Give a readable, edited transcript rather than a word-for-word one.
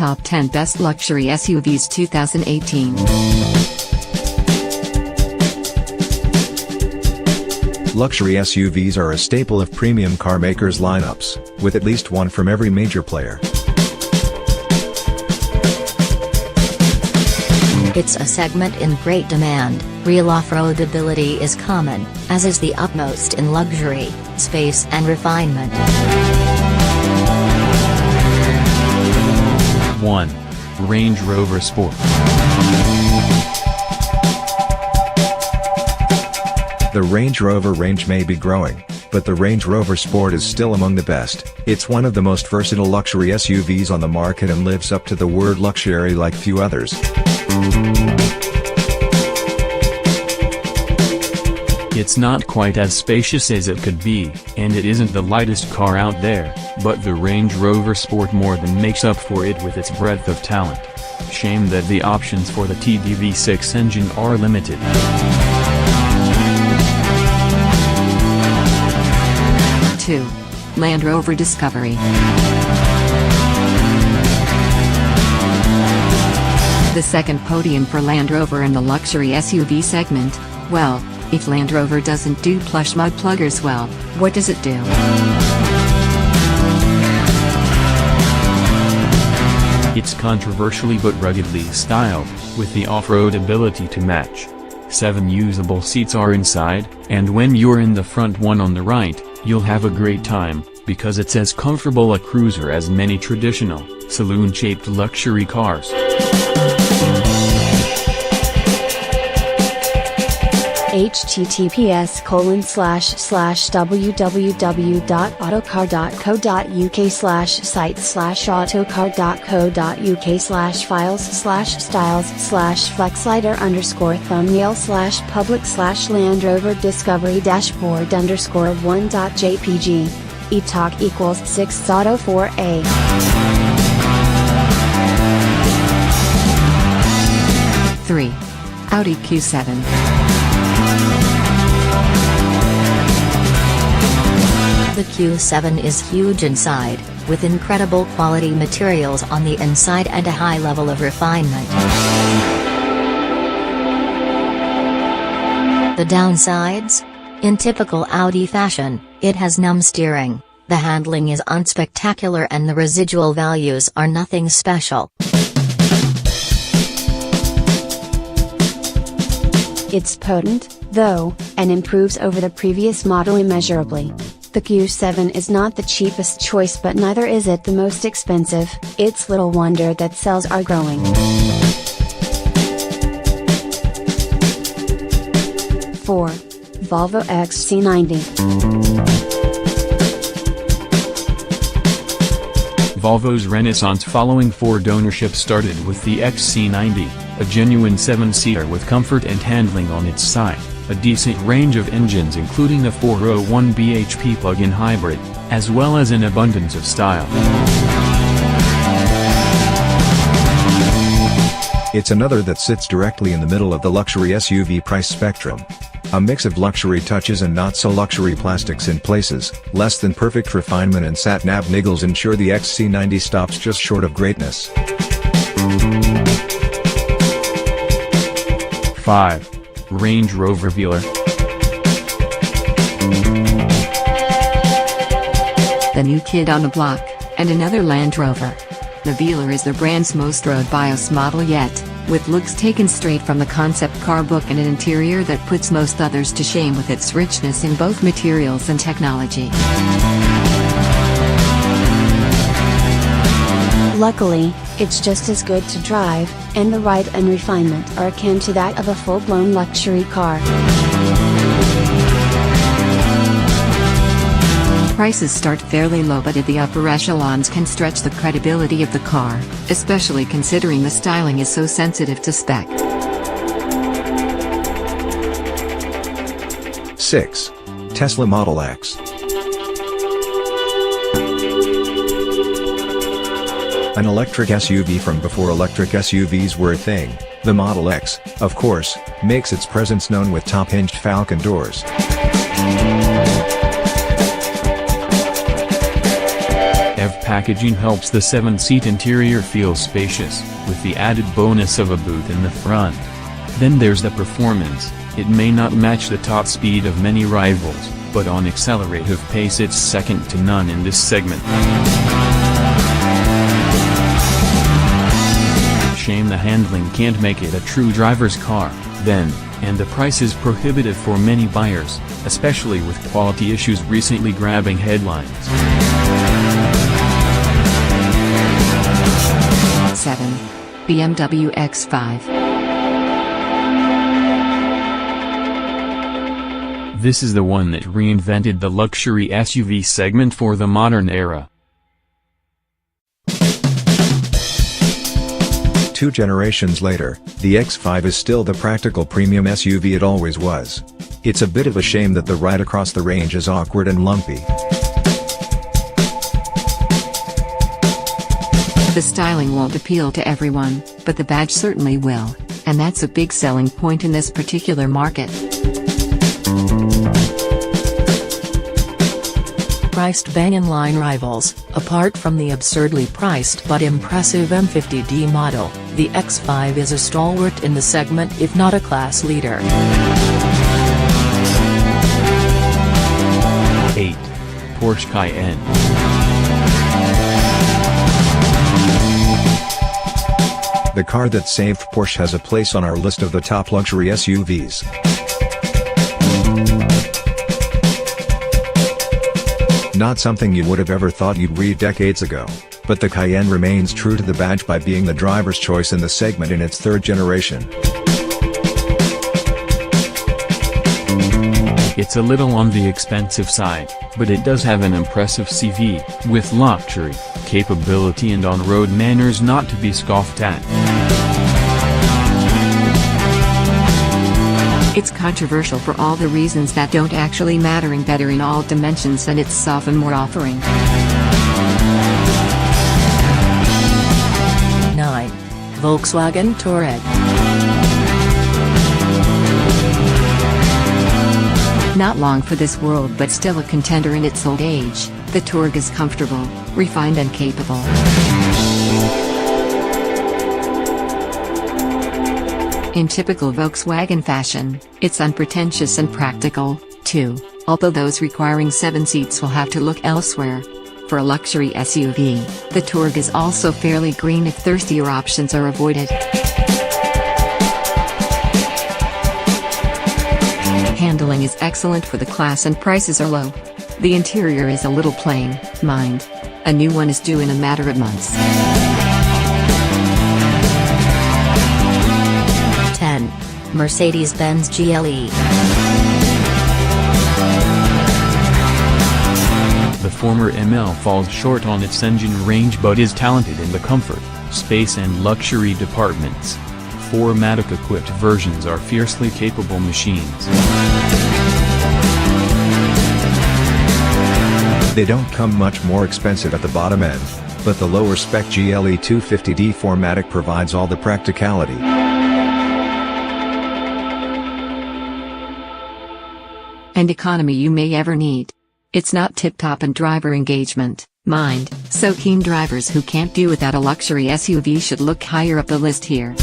Top 10 Best Luxury SUVs 2018. Luxury SUVs are a staple of premium car makers' lineups, with at least one from every major player. It's a segment in great demand. Real off-roadability is common, as is the utmost in luxury, space and refinement. 1. Range Rover Sport. The Range Rover range may be growing, but the Range Rover Sport is still among the best. It's one of the most versatile luxury SUVs on the market and lives up to the word luxury like few others. It's not quite as spacious as it could be, and it isn't the lightest car out there, but the Range Rover Sport more than makes up for it with its breadth of talent. Shame that the options for the TDV6 engine are limited. 2. Land Rover Discovery. The second podium for Land Rover in the luxury SUV segment. Well, if Land Rover doesn't do plush mud pluggers well, what does it do? It's controversially but ruggedly styled, with the off-road ability to match. 7 usable seats are inside, and when you're in the front one on the right, you'll have a great time, because it's as comfortable a cruiser as many traditional, saloon-shaped luxury cars. https://www.autocar.co.uk/sites/auto-car.co.uk/files/styles/flexighter_thumbnail/public/land_rover-discovery-4_jpg. eTalk equals 6auto4a. 3. Audi Q7. The Q7 is huge inside, with incredible quality materials on the inside and a high level of refinement. The downsides? In typical Audi fashion, it has numb steering, the handling is unspectacular and the residual values are nothing special. It's potent, though, and improves over the previous model immeasurably. The Q7 is not the cheapest choice, but neither is it the most expensive. It's little wonder that sales are growing. 4. Volvo XC90. Volvo's renaissance following Ford ownership started with the XC90, a genuine 7-seater with comfort and handling on its side, a decent range of engines including a 401 bhp plug-in hybrid, as well as an abundance of style. It's another that sits directly in the middle of the luxury SUV price spectrum. A mix of luxury touches and not-so-luxury plastics in places, less than perfect refinement and sat-nav niggles ensure the XC90 stops just short of greatness. 5. Range Rover Velar. The new kid on the block, and another Land Rover. The Velar is the brand's most road-biased model yet, with looks taken straight from the concept car book and an interior that puts most others to shame with its richness in both materials and technology. Luckily, it's just as good to drive, and the ride and refinement are akin to that of a full-blown luxury car. Prices start fairly low, but at the upper echelons can stretch the credibility of the car, especially considering the styling is so sensitive to spec. 6. Tesla Model X. An electric SUV from before electric SUVs were a thing, the Model X, of course, makes its presence known with top-hinged Falcon doors. packaging helps the 7-seat interior feel spacious, with the added bonus of a booth in the front. Then there's the performance. It may not match the top speed of many rivals, but on accelerative pace it's second to none in this segment. Shame the handling can't make it a true driver's car, then, and the price is prohibitive for many buyers, especially with quality issues recently grabbing headlines. 7. BMW X5. This is the one that reinvented the luxury SUV segment for the modern era. 2 generations later, the X5 is still the practical premium SUV it always was. It's a bit of a shame that the ride across the range is awkward and lumpy. The styling won't appeal to everyone, but the badge certainly will, and that's a big selling point in this particular market. Priced bang-in-line rivals. Apart from the absurdly priced but impressive M50D model, the X5 is a stalwart in the segment if not a class leader. 8. Porsche Cayenne. The car that saved Porsche has a place on our list of the top luxury SUVs. Not something you would have ever thought you'd read decades ago, but the Cayenne remains true to the badge by being the driver's choice in the segment in its 3rd generation. It's a little on the expensive side, but it does have an impressive CV, with luxury, capability and on-road manners not to be scoffed at. It's controversial for all the reasons that don't actually matter and better in all dimensions than its sophomore offering. 9. Volkswagen Touareg. Not long for this world but still a contender in its old age, the Touareg is comfortable, refined and capable. In typical Volkswagen fashion, it's unpretentious and practical, too, although those requiring 7 seats will have to look elsewhere. For a luxury SUV, the Touareg is also fairly green if thirstier options are avoided. Handling is excellent for the class and prices are low. The interior is a little plain, mind. A new one is due in a matter of months. 10. Mercedes-Benz GLE. The former ML falls short on its engine range but is talented in the comfort, space and luxury departments. 4MATIC-equipped versions are fiercely capable machines. They don't come much more expensive at the bottom end, but the lower spec GLE 250D 4MATIC provides all the practicality and economy you may ever need. It's not tip-top in driver engagement, mind, so keen drivers who can't do without a luxury SUV should look higher up the list here.